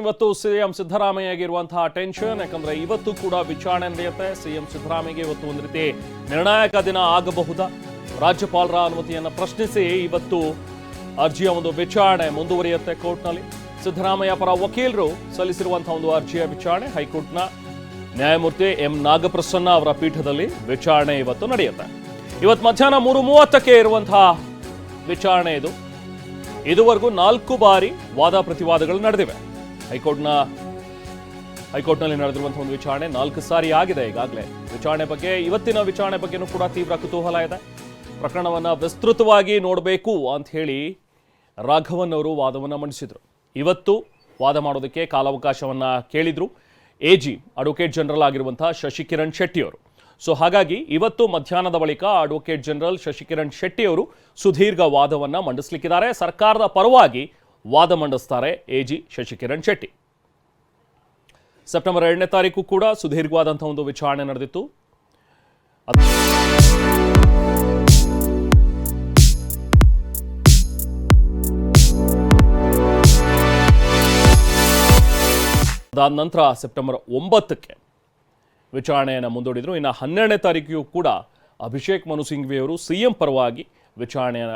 ಇವತ್ತು ಸಿಎಂ ಸಿದ್ದರಾಮಯ್ಯಗೆ ಇರುವಂತಹ ಟೆನ್ಷನ್. ಯಾಕಂದ್ರೆ ಇವತ್ತು ಕೂಡ ವಿಚಾರಣೆ ನಡೆಯುತ್ತೆ. ಸಿಎಂ ಸಿದ್ದರಾಮಯ್ಯಗೆ ಇವತ್ತು ಒಂದು ರೀತಿ ನಿರ್ಣಾಯಕ ದಿನ ಆಗಬಹುದಾ? ರಾಜ್ಯಪಾಲರ ಅನುಮತಿಯನ್ನು ಪ್ರಶ್ನಿಸಿ ಇವತ್ತು ಅರ್ಜಿಯ ಒಂದು ವಿಚಾರಣೆ ಮುಂದುವರಿಯುತ್ತೆ ಕೋರ್ಟ್ನಲ್ಲಿ. ಸಿದ್ದರಾಮಯ್ಯ ಪರ ವಕೀಲರು ಸಲ್ಲಿಸಿರುವಂತಹ ಒಂದು ಅರ್ಜಿಯ ವಿಚಾರಣೆ ಹೈಕೋರ್ಟ್ನ ನ್ಯಾಯಮೂರ್ತಿ ಎಂ ನಾಗಪ್ರಸನ್ನ ಅವರ ಪೀಠದಲ್ಲಿ ವಿಚಾರಣೆ ಇವತ್ತು ನಡೆಯುತ್ತೆ. ಇವತ್ತು ಮಧ್ಯಾಹ್ನ 3:30ಕ್ಕೆ ಇರುವಂತಹ ವಿಚಾರಣೆ ಇದು. ಇದುವರೆಗೂ 4 ಬಾರಿ ವಾದ ಪ್ರತಿವಾದಗಳು ನಡೆದಿವೆ. ಹೈಕೋರ್ಟ್ನಲ್ಲಿ ನಡೆದಿರುವಂತಹ ಒಂದು ವಿಚಾರಣೆ 4 ಸಾರಿ ಆಗಿದೆ ಈಗಾಗಲೇ. ಇವತ್ತಿನ ವಿಚಾರಣೆ ಬಗ್ಗೆನೂ ಕೂಡ ತೀವ್ರ ಕುತೂಹಲ ಇದೆ. ಪ್ರಕರಣವನ್ನ ವಿಸ್ತೃತವಾಗಿ ನೋಡಬೇಕು ಅಂತ ಹೇಳಿ ರಾಘವನ್ ಅವರು ವಾದವನ್ನ ಮಂಡಿಸಿದ್ರು. ಇವತ್ತು ವಾದ ಮಾಡೋದಕ್ಕೆ ಕಾಲಾವಕಾಶವನ್ನ ಕೇಳಿದ್ರು ಎಜಿ ಅಡ್ವೊಕೇಟ್ ಜನರಲ್ ಆಗಿರುವಂತಹ ಶಶಿಕಿರಣ್ ಶೆಟ್ಟಿ ಅವರು. ಸೊ ಹಾಗಾಗಿ ಇವತ್ತು ಮಧ್ಯಾಹ್ನದ ಬಳಿಕ ಅಡ್ವೊಕೇಟ್ ಜನರಲ್ ಶಶಿಕಿರಣ್ ಶೆಟ್ಟಿ ಅವರು ಸುದೀರ್ಘ ವಾದವನ್ನ ಮಂಡಿಸಲಿಕ್ಕಿದ್ದಾರೆ. ಸರ್ಕಾರದ ಪರವಾಗಿ ವಾದ ಮಂಡಿಸ್ತಾರೆ ಎಜಿ ಶಶಿಕಿರಣ್ ಶೆಟ್ಟಿ. ಸೆಪ್ಟೆಂಬರ್ 2ನೇ ತಾರೀಕು ಕೂಡ ಸುದೀರ್ಘವಾದಂತಹ ಒಂದು ವಿಚಾರಣೆ ನಡೆದಿತ್ತು. ಅದಾದ ನಂತರ ಸೆಪ್ಟೆಂಬರ್ 9ಕ್ಕೆ ವಿಚಾರಣೆಯನ್ನು ಮುಂದೂಡಿದ್ರು. ಇನ್ನು 12ನೇ ತಾರೀಕಿಗೂ ಕೂಡ ಅಭಿಷೇಕ್ ಮನು ಸಿಂಘ್ವಿ ಅವರು ಸಿಎಂ ಪರವಾಗಿ ವಿಚಾರಣೆಯ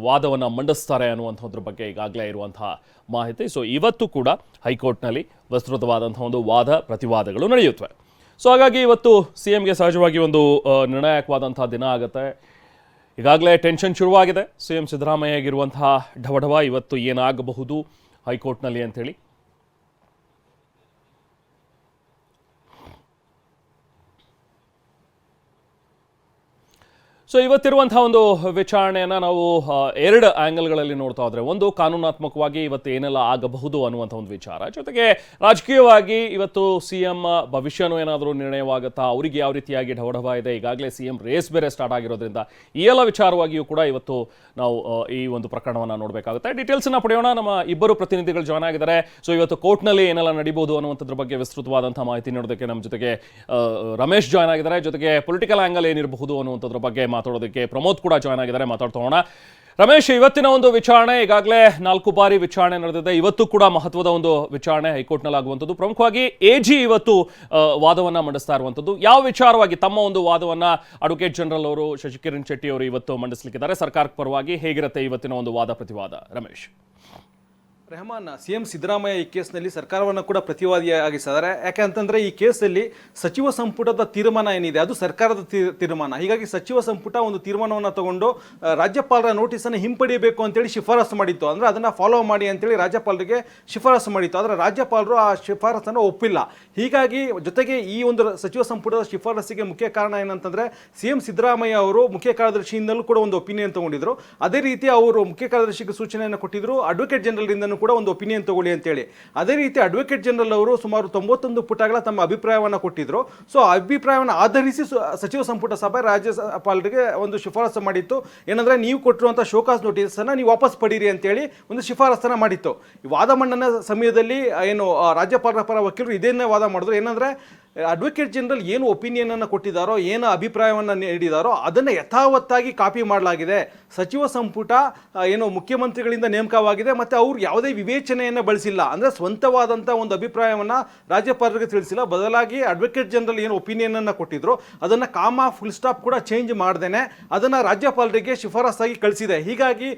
ವಾದವನ್ನು ಮಂಡಿಸ್ತಾರೆ ಅನ್ನುವಂಥದ್ರ ಬಗ್ಗೆ ಈಗಾಗಲೇ ಇರುವಂತಹ ಮಾಹಿತಿ. ಸೊ ಇವತ್ತು ಕೂಡ ಹೈಕೋರ್ಟ್ನಲ್ಲಿ ವಿಸ್ತೃತವಾದಂತಹ ಒಂದು ವಾದ ಪ್ರತಿವಾದಗಳು ನಡೆಯುತ್ತವೆ. ಸೊ ಹಾಗಾಗಿ ಇವತ್ತು ಸಿಎಂಗೆ ಸಹಜವಾಗಿ ಒಂದು ನಿರ್ಣಾಯಕವಾದಂತಹ ದಿನ ಆಗುತ್ತೆ. ಈಗಾಗಲೇ ಟೆನ್ಷನ್ ಶುರುವಾಗಿದೆ ಸಿಎಂ ಸಿದ್ದರಾಮಯ್ಯಗಿರುವಂತಹ ಢವಢವ ಇವತ್ತು ಏನಾಗಬಹುದು ಹೈಕೋರ್ಟ್ನಲ್ಲಿ ಅಂಥೇಳಿ. ಸೊ ಇವತ್ತಿರುವಂತಹ ಒಂದು ವಿಚಾರಣೆಯನ್ನು ನಾವು 2 ಆ್ಯಂಗಲ್ಗಳಲ್ಲಿ ನೋಡ್ತಾ ಹೋದರೆ, ಒಂದು ಕಾನೂನಾತ್ಮಕವಾಗಿ ಇವತ್ತು ಏನೆಲ್ಲ ಆಗಬಹುದು ಅನ್ನುವಂಥ ಒಂದು ವಿಚಾರ, ಜೊತೆಗೆ ರಾಜಕೀಯವಾಗಿ ಇವತ್ತು ಸಿಎಂ ಭವಿಷ್ಯನೂ ಏನಾದರೂ ನಿರ್ಣಯವಾಗುತ್ತಾ, ಅವರಿಗೆ ಯಾವ ರೀತಿಯಾಗಿ ಢವಢವ ಇದೆ, ಈಗಾಗಲೇ ಸಿಎಂ ರೇಸ್ ಬೇರೆ ಸ್ಟಾರ್ಟ್ ಆಗಿರೋದ್ರಿಂದ ಈ ಎಲ್ಲ ವಿಚಾರವಾಗಿಯೂ ಕೂಡ ಇವತ್ತು ನಾವು ಈ ಒಂದು ಪ್ರಕರಣವನ್ನು ನೋಡಬೇಕಾಗುತ್ತೆ. ಡೀಟೇಲ್ಸನ್ನು ಪಡೆಯೋಣ. ನಮ್ಮ ಇಬ್ಬರು ಪ್ರತಿನಿಧಿಗಳು ಜಾಯ್ನ್ ಆಗಿದ್ದಾರೆ. ಸೊ ಇವತ್ತು ಕೋರ್ಟ್ನಲ್ಲಿ ಏನೆಲ್ಲ ನಡೀಬಹುದು ಅನ್ನುವಂಥದ್ರ ಬಗ್ಗೆ ವಿಸ್ತೃತವಾದಂಥ ಮಾಹಿತಿ ನೀಡೋದಕ್ಕೆ ನಮ್ಮ ಜೊತೆಗೆ ರಮೇಶ್ ಜಾಯ್ನ್ ಆಗಿದ್ದಾರೆ. ಜೊತೆಗೆ ಪೊಲಿಟಿಕಲ್ ಆ್ಯಂಗಲ್ ಏನಿರಬಹುದು ಅನ್ನುವಂಥದ್ರ ಬಗ್ಗೆ ಮಾತಾಡೋದಕ್ಕೆ ಪ್ರಮೋದ್ ಕೂಡ ಜಾಯ್ನ್ ಆಗಿದ್ದಾರೆ. ಮಾತಾಡ್ತೋಣ. ರಮೇಶ್, ಇವತ್ತಿನ ಒಂದು ವಿಚಾರಣೆ ಈಗಾಗಲೇ 4 ಬಾರಿ ವಿಚಾರಣೆ ನಡೆದಿದೆ. ಇವತ್ತು ಕೂಡ ಮಹತ್ವದ ಒಂದು ವಿಚಾರಣೆ ಹೈಕೋರ್ಟ್ನಲ್ಲಿ ಆಗುವಂಥದ್ದು. ಪ್ರಮುಖವಾಗಿ ಎಜಿ ಇವತ್ತು ವಾದವನ್ನ ಮಂಡಿಸ್ತಾ ಇರುವಂಥದ್ದು. ಯಾವ ವಿಚಾರವಾಗಿ ತಮ್ಮ ಒಂದು ವಾದವನ್ನ ಅಡ್ವೊಕೇಟ್ ಜನರಲ್ ಅವರು ಶಶಿಕಿರಣ್ ಶೆಟ್ಟಿ ಅವರು ಇವತ್ತು ಮಂಡಿಸಲಿಕ್ಕಿದ್ದಾರೆ? ಸರ್ಕಾರಕ್ಕೆ ಪರವಾಗಿ ಹೇಗಿರುತ್ತೆ ಇವತ್ತಿನ ಒಂದು ವಾದ ಪ್ರತಿವಾದ? ರಮೇಶ್. ರೆಹಮಾನ್, ಸಿಎಂ ಸಿದ್ದರಾಮಯ್ಯ ಈ ಕೇಸ್ನಲ್ಲಿ ಸರ್ಕಾರವನ್ನು ಕೂಡ ಪ್ರತಿವಾದಿಯಾಗಿಸಿದ್ದಾರೆ. ಯಾಕೆಂತಂದರೆ ಈ ಕೇಸಲ್ಲಿ ಸಚಿವ ಸಂಪುಟದ ತೀರ್ಮಾನ ಏನಿದೆ ಅದು ಸರ್ಕಾರದ ತೀರ್ಮಾನ. ಹೀಗಾಗಿ ಸಚಿವ ಸಂಪುಟ ಒಂದು ತೀರ್ಮಾನವನ್ನು ತಗೊಂಡು ರಾಜ್ಯಪಾಲರ ನೋಟಿಸನ್ನು ಹಿಂಪಡೆಯಬೇಕು ಅಂತೇಳಿ ಶಿಫಾರಸು ಮಾಡಿತ್ತು. ಅಂದರೆ ಅದನ್ನು ಫಾಲೋ ಮಾಡಿ ಅಂತೇಳಿ ರಾಜ್ಯಪಾಲರಿಗೆ ಶಿಫಾರಸು ಮಾಡಿತ್ತು. ಆದರೆ ರಾಜ್ಯಪಾಲರು ಆ ಶಿಫಾರಸನ್ನು ಒಪ್ಪಿಲ್ಲ. ಹೀಗಾಗಿ ಜೊತೆಗೆ ಈ ಒಂದು ಸಚಿವ ಸಂಪುಟದ ಶಿಫಾರಸಿಗೆ ಮುಖ್ಯ ಕಾರಣ ಏನಂತಂದರೆ ಸಿಎಂ ಸಿದ್ದರಾಮಯ್ಯ ಅವರು ಮುಖ್ಯ ಕಾರ್ಯದರ್ಶಿಯಿಂದಲೂ ಕೂಡ ಒಂದು ಒಪಿನಿಯನ್ ತಗೊಂಡಿದ್ರು. ಅದೇ ರೀತಿ ಅವರು ಮುಖ್ಯ ಕಾರ್ಯದರ್ಶಿಗೆ ಸೂಚನೆಯನ್ನು ಕೊಟ್ಟಿದ್ರು, ಅಡ್ವೊಕೇಟ್ ಜನರಲ್ ಕೂಡ ಒಂದು ಒಪಿನಿಯನ್ ತಗೊಳ್ಳಿ ಅಂತೇಳಿ. ಅದೇ ರೀತಿ ಅಡ್ವೊಕೇಟ್ ಜನರಲ್ ಅವರು ಸುಮಾರು 91 ಪುಟಗಳ ತಮ್ಮ ಅಭಿಪ್ರಾಯವನ್ನು ಕೊಟ್ಟಿದ್ರು. ಸೊ ಅಭಿಪ್ರಾಯವನ್ನು ಆಧರಿಸಿ ಸಚಿವ ಸಂಪುಟ ಸಭೆ ರಾಜ್ಯಪಾಲರಿಗೆ ಒಂದು ಶಿಫಾರಸು ಮಾಡಿತ್ತು. ಏನಂದ್ರೆ, ನೀವು ಕೊಟ್ಟಿರುವಂತಹ ಶೋಕಾಸ್ ನೋಟಿಸ್ ಅನ್ನ ನೀವು ವಾಪಸ್ ಪಡೀರಿ ಅಂತೇಳಿ ಒಂದು ಶಿಫಾರಸನ್ನ ಮಾಡಿತ್ತು. ವಾದ ಮಂಡನೆ ಸಮಯದಲ್ಲಿ ಏನು ರಾಜ್ಯಪಾಲರ ಪರ ವಕೀಲರು ಇದನ್ನೇ ವಾದ ಮಾಡಿದ್ರು. ಏನಂದ್ರೆ, ಅಡ್ವೊಕೇಟ್ ಜನರಲ್ ಏನು ಒಪಿನಿಯನ್ ಅನ್ನು ಕೊಟ್ಟಿದ್ದಾರೋ, ಏನು ಅಭಿಪ್ರಾಯವನ್ನು ನೀಡಿದಾರೋ ಅದನ್ನು ಯಥಾವತ್ತಾಗಿ ಕಾಪಿ ಮಾಡಲಾಗಿದೆ. ಸಚಿವ ಸಂಪುಟ ಏನು ಮುಖ್ಯಮಂತ್ರಿಗಳಿಂದ ನೇಮಕವಾಗಿದೆ ಮತ್ತು ಅವರು ಯಾವುದೇ ವಿವೇಚನೆಯನ್ನು ಬಳಸಿಲ್ಲ. ಅಂದರೆ ಸ್ವಂತವಾದಂಥ ಒಂದು ಅಭಿಪ್ರಾಯವನ್ನು ರಾಜ್ಯಪಾಲರಿಗೆ ತಿಳಿಸಿಲ್ಲ. ಬದಲಾಗಿ ಅಡ್ವೊಕೇಟ್ ಜನರಲ್ ಏನು ಒಪಿನಿಯನ್ ಅನ್ನು ಕೊಟ್ಟಿದ್ರು ಅದನ್ನು ಕಾಮ ಫುಲ್ ಸ್ಟಾಪ್ ಕೂಡ ಚೇಂಜ್ ಮಾಡ್ದೇನೆ ಅದನ್ನು ರಾಜ್ಯಪಾಲರಿಗೆ ಶಿಫಾರಸಾಗಿ ಕಳಿಸಿದೆ. ಹೀಗಾಗಿ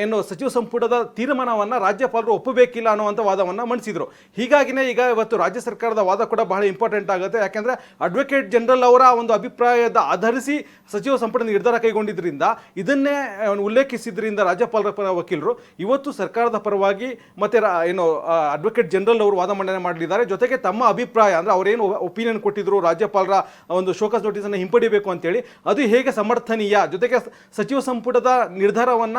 ಏನು ಸಚಿವ ಸಂಪುಟದ ತೀರ್ಮಾನವನ್ನು ರಾಜ್ಯಪಾಲರು ಒಪ್ಪಬೇಕಿಲ್ಲ ಅನ್ನುವಂಥ ವಾದವನ್ನು ಮಂಡಿಸಿದರು. ಹೀಗಾಗಿನೇ ಈಗ ಇವತ್ತು ರಾಜ್ಯ ಸರ್ಕಾರದ ವಾದ ಕೂಡ ಬಹಳ ಇಂಪಾರ್ಟೆಂಟ್ ಆಗುತ್ತೆ. ಯಾಕೆಂದ್ರೆ ಅಡ್ವೊಕೇಟ್ ಜನರಲ್ ಅವರ ಒಂದು ಅಭಿಪ್ರಾಯದ ಆಧರಿಸಿ ಸಚಿವ ಸಂಪುಟ ನಿರ್ಧಾರ ಕೈಗೊಂಡಿದ್ರಿಂದ, ಇದನ್ನೇ ಉಲ್ಲೇಖಿಸಿದ್ರಿಂದ ರಾಜ್ಯಪಾಲರ ಪರ ವಕೀಲರು ಇವತ್ತು ಸರ್ಕಾರದ ಪರವಾಗಿ ಮತ್ತೆ ಏನು ಅಡ್ವೊಕೇಟ್ ಜನರಲ್ ಅವರು ವಾದ ಮಂಡನೆ ಮಾಡಲಿದ್ದಾರೆ. ಜೊತೆಗೆ ತಮ್ಮ ಅಭಿಪ್ರಾಯ ಅಂದ್ರೆ ಅವರೇನು ಒಪಿನಿಯನ್ ಕೊಟ್ಟಿದ್ರು ರಾಜ್ಯಪಾಲರ ಒಂದು ಶೋಕಾಸ್ ನೋಟಿಸ್ ಅನ್ನು ಹಿಂಪಡಿಬೇಕು ಅಂತೇಳಿ, ಅದು ಹೇಗೆ ಸಮರ್ಥನೀಯ, ಜೊತೆಗೆ ಸಚಿವ ಸಂಪುಟದ ನಿರ್ಧಾರವನ್ನ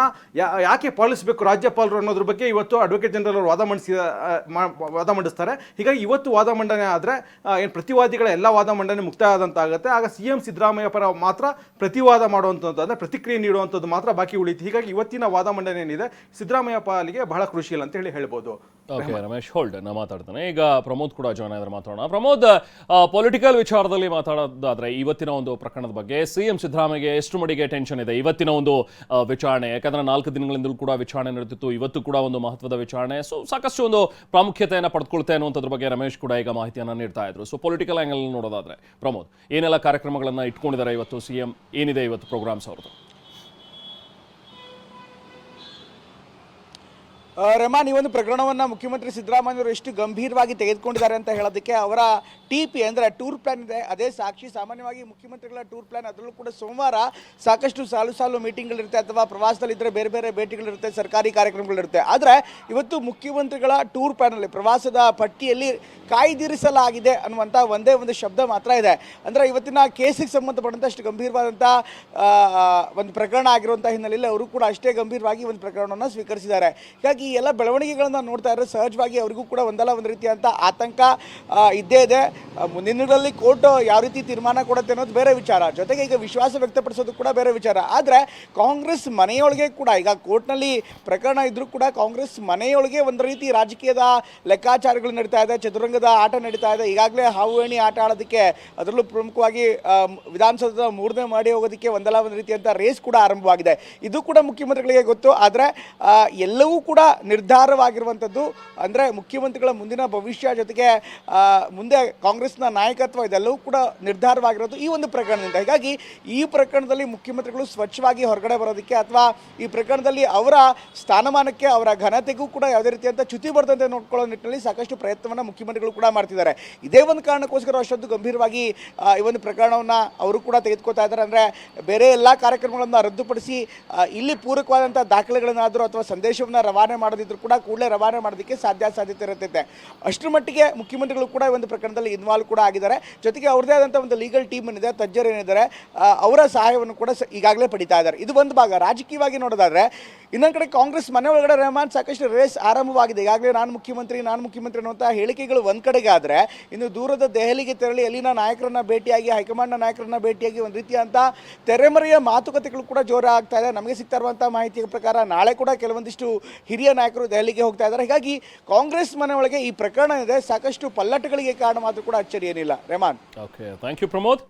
ಯಾಕೆ ಪಾಲಿಸಬೇಕು ರಾಜ್ಯಪಾಲರು ಅನ್ನೋದ್ರ ಬಗ್ಗೆ ಇವತ್ತು ಅಡ್ವೊಕೇಟ್ ಜನರಲ್ ಅವರು ವಾದ ಮಂಡಿಸ್ತಾರೆ. ಹೀಗಾಗಿ ಇವತ್ತು ವಾದ ಮಂಡನೆ ಆದರೆ ಏನು ಪ್ರತಿವಾದಿಗಳ ಎಲ್ಲ ವಾದ ಮಂಡನೆ ಮುಕ್ತಾಯ ಆದಂತಾಗುತ್ತೆ. ಆಗ ಸಿಎಂ ಸಿದ್ದರಾಮಯ್ಯ ಪರ ಮಾತ್ರ ಪ್ರತಿವಾದ ಮಾಡುವಂಥದ್ದು, ಅಂದರೆ ಪ್ರತಿಕ್ರಿಯೆ ನೀಡುವಂಥದ್ದು ಮಾತ್ರ ಬಾಕಿ ಉಳಿತು. ಹೀಗಾಗಿ ಇವತ್ತಿನ ವಾದ ಮಂಡನೆ ಏನಿದೆ ಸಿದ್ದರಾಮಯ್ಯ ಪಾಲಿಗೆ ಬಹಳ ಕ್ರೂಷಿಯಲ್ ಅಂತ ಹೇಳ್ಬೋದು. ಓಕೆ ರಮೇಶ್ ಹೋಲ್ಡ್ ನಾ ಮಾತಾಡ್ತಾನೆ. ಈಗ ಪ್ರಮೋದ್ ಕೂಡ ಜಾಯ್ನ್ ಆದ್ರೆ ಮಾತಾಡೋಣ. ಪ್ರಮೋದ್, ಪೊಲಿಟಿಕಲ್ ವಿಚಾರದಲ್ಲಿ ಮಾತಾಡೋದಾದ್ರೆ ಇವತ್ತಿನ ಒಂದು ಪ್ರಕರಣದ ಬಗ್ಗೆ ಸಿಎಂ ಸಿದ್ದರಾಮಯ್ಯಗೆ ಎಷ್ಟು ಮಟ್ಟಿಗೆ ಟೆನ್ಷನ್ ಇದೆ ಇವತ್ತಿನ ಒಂದು ವಿಚಾರಣೆ? ಯಾಕಂದ್ರೆ 4 ದಿನಗಳಿಂದಲೂ ಕೂಡ ವಿಚಾರಣೆ ನಡೆದಿತ್ತು, ಇವತ್ತು ಕೂಡ ಒಂದು ಮಹತ್ವದ ವಿಚಾರಣೆ, ಸೊ ಸಾಕಷ್ಟು ಒಂದು ಪ್ರಾಮುಖ್ಯತೆಯನ್ನು ಪಡೆದುಕೊಳ್ತೆ ಅನ್ನುವಂಥದ್ರ ಬಗ್ಗೆ ರಮೇಶ್ ಕೂಡ ಈಗ ಮಾಹಿತಿಯನ್ನು ನೀಡ್ತಾ ಇದ್ರು. ಸೊ ಪೊಲಿಟಿಕಲ್ ಆಂಗಲ್ ನೋಡೋದಾದ್ರೆ ಪ್ರಮೋದ್, ಏನೆಲ್ಲ ಕಾರ್ಯಕ್ರಮಗಳನ್ನು ಇಟ್ಕೊಂಡಿದ್ದಾರೆ ಇವತ್ತು ಸಿಎಂ, ಏನಿದೆ ಇವತ್ತು ಪ್ರೋಗ್ರಾಮ್ಸ್ ಅವ್ರದ್ದು? ರೆಹಮಾನ್, ಈ ಒಂದು ಪ್ರಕರಣವನ್ನು ಮುಖ್ಯಮಂತ್ರಿ ಸಿದ್ದರಾಮಯ್ಯವರು ಎಷ್ಟು ಗಂಭೀರವಾಗಿ ತೆಗೆದುಕೊಂಡಿದ್ದಾರೆ ಅಂತ ಹೇಳೋದಕ್ಕೆ ಅವರ TP ಅಂದರೆ ಟೂರ್ ಪ್ಲಾನ್ ಇದೆ, ಅದೇ ಸಾಕ್ಷಿ. ಸಾಮಾನ್ಯವಾಗಿ ಮುಖ್ಯಮಂತ್ರಿಗಳ ಟೂರ್ ಪ್ಲಾನ್, ಅದರಲ್ಲೂ ಕೂಡ ಸೋಮವಾರ ಸಾಕಷ್ಟು ಸಾಲು ಮೀಟಿಂಗ್ಗಳಿರುತ್ತೆ ಅಥವಾ ಪ್ರವಾಸದಲ್ಲಿದ್ದರೆ ಬೇರೆ ಬೇರೆ ಭೇಟಿಗಳಿರುತ್ತೆ, ಸರ್ಕಾರಿ ಕಾರ್ಯಕ್ರಮಗಳಿರುತ್ತೆ. ಆದರೆ ಇವತ್ತು ಮುಖ್ಯಮಂತ್ರಿಗಳ ಟೂರ್ ಪ್ಲಾನಲ್ಲಿ ಪ್ರವಾಸದ ಪಟ್ಟಿಯಲ್ಲಿ ಕಾಯ್ದಿರಿಸಲಾಗಿದೆ ಅನ್ನುವಂಥ ಒಂದೇ ಒಂದು ಶಬ್ದ ಮಾತ್ರ ಇದೆ. ಅಂದರೆ ಇವತ್ತಿನ ಕೇಸಿಗೆ ಸಂಬಂಧಪಟ್ಟಂತೆ ಅಷ್ಟು ಗಂಭೀರವಾದಂಥ ಒಂದು ಪ್ರಕರಣ ಆಗಿರುವಂಥ ಹಿನ್ನೆಲೆಯಲ್ಲಿ ಅವರು ಕೂಡ ಅಷ್ಟೇ ಗಂಭೀರವಾಗಿ ಒಂದು ಪ್ರಕರಣವನ್ನು ಸ್ವೀಕರಿಸಿದ್ದಾರೆ. ಹೀಗಾಗಿ ಈ ಎಲ್ಲ ಬೆಳವಣಿಗೆಗಳನ್ನು ನೋಡ್ತಾ ಇದ್ದರೆ ಸಹಜವಾಗಿ ಅವರಿಗೂ ಕೂಡ ಒಂದಲ್ಲ ಒಂದು ರೀತಿಯಂಥ ಆತಂಕ ಇದ್ದೇ ಇದೆ. ಮುಂದಿನ ದಿನಗಳಲ್ಲಿ ಕೋರ್ಟ್ ಯಾವ ರೀತಿ ತೀರ್ಮಾನ ಕೊಡುತ್ತೆ ಅನ್ನೋದು ಬೇರೆ ವಿಚಾರ, ಜೊತೆಗೆ ಈಗ ವಿಶ್ವಾಸ ವ್ಯಕ್ತಪಡಿಸೋದು ಕೂಡ ಬೇರೆ ವಿಚಾರ. ಆದರೆ ಕಾಂಗ್ರೆಸ್ ಮನೆಯೊಳಗೆ ಕೂಡ ಈಗ ಕೋರ್ಟ್ನಲ್ಲಿ ಪ್ರಕರಣ ಇದ್ರೂ ಕೂಡ ಕಾಂಗ್ರೆಸ್ ಮನೆಯೊಳಗೆ ಒಂದು ರೀತಿ ರಾಜಕೀಯದ ಲೆಕ್ಕಾಚಾರಗಳು ನಡೀತಾ ಇದೆ, ಚದುರಂಗದ ಆಟ ನಡೀತಾ ಇದೆ. ಈಗಾಗಲೇ ಹಾವು ಏಣಿ ಆಟ ಆಡೋದಕ್ಕೆ, ಅದರಲ್ಲೂ ಪ್ರಮುಖವಾಗಿ ವಿಧಾನಸೌಧದ 3ನೇ ಮಾಡಿ ಹೋಗೋದಕ್ಕೆ ಒಂದಲ್ಲ ಒಂದು ರೀತಿಯಂಥ ರೇಸ್ ಕೂಡ ಆರಂಭವಾಗಿದೆ. ಇದು ಕೂಡ ಮುಖ್ಯಮಂತ್ರಿಗಳಿಗೆ ಗೊತ್ತು. ಆದರೆ ಎಲ್ಲವೂ ಕೂಡ ನಿರ್ಧಾರವಾಗಿರುವಂಥದ್ದು ಅಂದರೆ ಮುಖ್ಯಮಂತ್ರಿಗಳ ಮುಂದಿನ ಭವಿಷ್ಯ, ಜೊತೆಗೆ ಮುಂದೆ ಕಾಂಗ್ರೆಸ್ನ ನಾಯಕತ್ವ, ಇದೆಲ್ಲವೂ ಕೂಡ ನಿರ್ಧಾರವಾಗಿರೋದು ಈ ಒಂದು ಪ್ರಕರಣದಿಂದ. ಹೀಗಾಗಿ ಈ ಪ್ರಕರಣದಲ್ಲಿ ಮುಖ್ಯಮಂತ್ರಿಗಳು ಸ್ವಚ್ಛವಾಗಿ ಹೊರಗಡೆ ಬರೋದಕ್ಕೆ ಅಥವಾ ಈ ಪ್ರಕರಣದಲ್ಲಿ ಅವರ ಸ್ಥಾನಮಾನಕ್ಕೆ, ಅವರ ಘನತೆಗೂ ಕೂಡ ಯಾವುದೇ ರೀತಿಯಂಥ ಚ್ಯುತಿ ಬರ್ತಂತೆ ನೋಡ್ಕೊಳ್ಳೋ ನಿಟ್ಟಿನಲ್ಲಿ ಸಾಕಷ್ಟು ಪ್ರಯತ್ನವನ್ನು ಮುಖ್ಯಮಂತ್ರಿಗಳು ಕೂಡ ಮಾಡ್ತಿದ್ದಾರೆ. ಇದೇ ಒಂದು ಕಾರಣಕ್ಕೋಸ್ಕರ ಅಷ್ಟೊಂದು ಗಂಭೀರವಾಗಿ ಈ ಒಂದು ಪ್ರಕರಣವನ್ನು ಅವರು ಕೂಡ ತೆಗೆದುಕೊಳ್ತಾ ಇದ್ದಾರೆ. ಅಂದರೆ ಬೇರೆ ಎಲ್ಲ ಕಾರ್ಯಕ್ರಮಗಳನ್ನು ರದ್ದುಪಡಿಸಿ ಇಲ್ಲಿ ಪೂರಕವಾದಂಥ ದಾಖಲೆಗಳನ್ನಾದರೂ ಅಥವಾ ಸಂದೇಶವನ್ನು ರವಾನೆ ಮಾಡೋದಿದ್ರು ಕೂಡ ಕೂಡಲೇ ರವಾನೆ ಮಾಡೋದಕ್ಕೆ ಸಾಧ್ಯತೆ ಇರುತ್ತೆ. ಅಷ್ಟರ ಮಟ್ಟಿಗೆ ಮುಖ್ಯಮಂತ್ರಿಗಳು ಕೂಡ ಈ ಒಂದು ಪ್ರಕರಣದಲ್ಲಿ ಇನ್ವಾಲ್ವ್ ಕೂಡ ಆಗಿದ್ದಾರೆ. ಜೊತೆಗೆ ಅವ್ರದ್ದೇ ಆದಂಥ ಒಂದು ಲೀಗಲ್ ಟೀಮ್ ಏನಿದೆ, ತಜ್ಞರು ಏನಿದ್ದಾರೆ, ಅವರ ಸಹಾಯವನ್ನು ಕೂಡ ಈಗಾಗಲೇ ಪಡಿತಾ ಇದ್ದಾರೆ. ಇದು ಒಂದು ಭಾಗ. ರಾಜಕೀಯವಾಗಿ ನೋಡೋದಾದ್ರೆ ಇನ್ನೊಂದು ಕಡೆ ಕಾಂಗ್ರೆಸ್ ಮನೆ ಒಳಗಡೆ ರೆಹಮಾನ್ ಸಾಕಷ್ಟು ರೇಸ್ ಆರಂಭವಾಗಿದೆ. ಈಗಾಗಲೇ ನಾನು ಮುಖ್ಯಮಂತ್ರಿ ಅನ್ನುವಂಥ ಹೇಳಿಕೆಗಳು ಒಂದು ಕಡೆಗೆ ಆದರೆ, ಇನ್ನು ದೂರದ ದೆಹಲಿಗೆ ತೆರಳಿ ಅಲ್ಲಿನ ನಾಯಕರನ್ನ ಭೇಟಿಯಾಗಿ, ಹೈಕಮಾಂಡ್ನ ನಾಯಕರನ್ನ ಭೇಟಿಯಾಗಿ ಒಂದು ರೀತಿಯಂಥ ತೆರೆಮರೆಯ ಮಾತುಕತೆಗಳು ಕೂಡ ಜೋರಾಗ್ತಾ ಇದೆ. ನಮಗೆ ಸಿಗ್ತಾ ಇರುವಂಥ ಮಾಹಿತಿಯ ಪ್ರಕಾರ ನಾಳೆ ಕೂಡ ಕೆಲವೊಂದಿಷ್ಟು ಹಿರಿಯ ನಾಯಕರು ದೆಹಲಿಗೆ ಹೋಗ್ತಾ ಇದ್ದಾರೆ. ಹೀಗಾಗಿ ಕಾಂಗ್ರೆಸ್ ಮನೆ ಒಳಗೆ ಈ ಪ್ರಕರಣ ಇದೆ, ಸಾಕಷ್ಟು ಪಲ್ಲಟಗಳಿಗೆ ಕಾರಣ ಮಾತ್ರ ಕೂಡ ಅಚ್ಚರಿ ಏನಿಲ್ಲ. Rahman. Okay, thank you Pramod.